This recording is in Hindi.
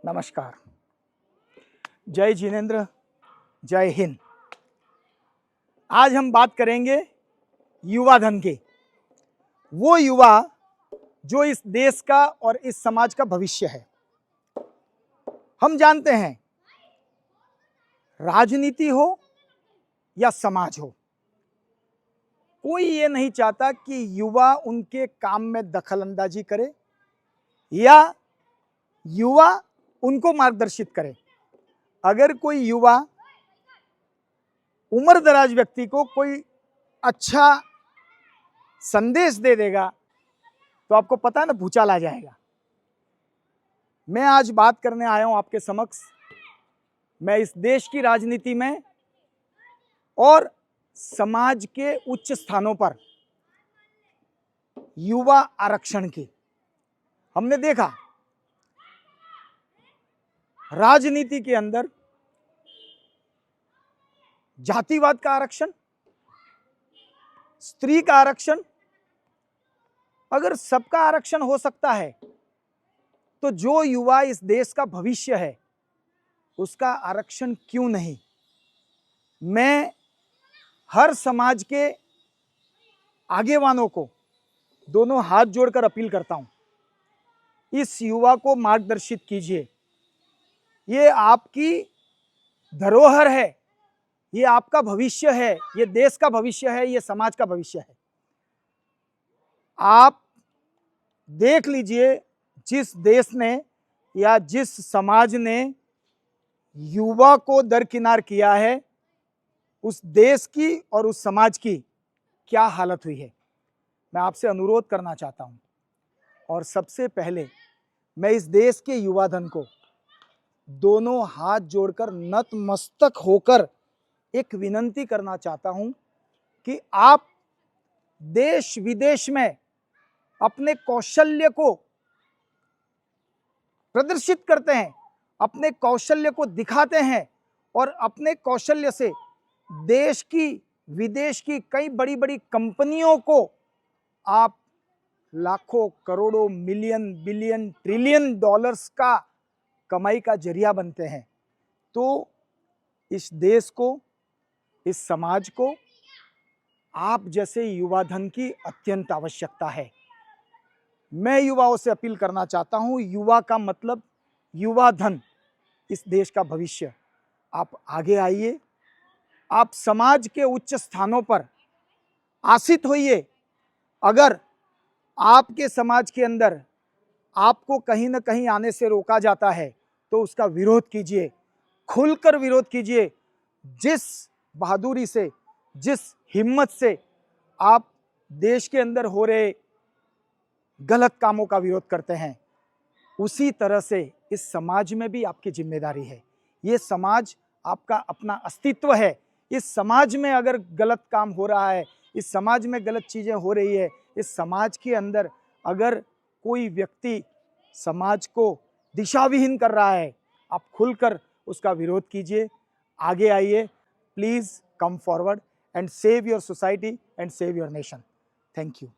नमस्कार। जय जिनेंद्र, जय हिंद। आज हम बात करेंगे युवा धन की। वो युवा जो इस देश का और इस समाज का भविष्य है। हम जानते हैं, राजनीति हो या समाज हो, कोई ये नहीं चाहता कि युवा उनके काम में दखल अंदाजी करे या युवा उनको मार्गदर्शित करे। अगर कोई युवा उम्रदराज व्यक्ति को कोई अच्छा संदेश दे देगा तो आपको पता है ना, भूचाल आ जाएगा। मैं आज बात करने आया हूं आपके समक्ष। मैं इस देश की राजनीति में और समाज के उच्च स्थानों पर युवा आरक्षण की। हमने देखा राजनीति के अंदर जातिवाद का आरक्षण, स्त्री का आरक्षण। अगर सबका आरक्षण हो सकता है तो जो युवा इस देश का भविष्य है उसका आरक्षण क्यों नहीं। मैं हर समाज के आगेवानों को दोनों हाथ जोड़कर अपील करता हूं, इस युवा को मार्गदर्शित कीजिए। ये आपकी धरोहर है, ये आपका भविष्य है, ये देश का भविष्य है, ये समाज का भविष्य है। आप देख लीजिए, जिस देश ने या जिस समाज ने युवा को दरकिनार किया है, उस देश की और उस समाज की क्या हालत हुई है। मैं आपसे अनुरोध करना चाहता हूं और सबसे पहले मैं इस देश के युवा धन को दोनों हाथ जोड़कर नतमस्तक होकर एक विनंती करना चाहता हूं कि आप देश विदेश में अपने कौशल्य को प्रदर्शित करते हैं, अपने कौशल्य को दिखाते हैं और अपने कौशल्य से देश की विदेश की कई बड़ी बड़ी कंपनियों को आप लाखों करोड़ों मिलियन बिलियन ट्रिलियन डॉलर्स का कमाई का जरिया बनते हैं। तो इस देश को, इस समाज को आप जैसे युवा धन की अत्यंत आवश्यकता है। मैं युवाओं से अपील करना चाहता हूं, युवा का मतलब युवा धन, इस देश का भविष्य। आप आगे आइए, आप समाज के उच्च स्थानों पर आसीत होइए। अगर आपके समाज के अंदर आपको कहीं ना कहीं आने से रोका जाता है तो उसका विरोध कीजिए, खुलकर विरोध कीजिए। जिस बहादुरी से, जिस हिम्मत से आप देश के अंदर हो रहे गलत कामों का विरोध करते हैं, उसी तरह से इस समाज में भी आपकी जिम्मेदारी है। ये समाज आपका अपना अस्तित्व है। इस समाज में अगर गलत काम हो रहा है, इस समाज में गलत चीज़ें हो रही है, इस समाज के अंदर अगर कोई व्यक्ति समाज को दिशाविहीन कर रहा है, आप खुलकर उसका विरोध कीजिए। आगे आइए, please come forward and save your society and save your nation. Thank you.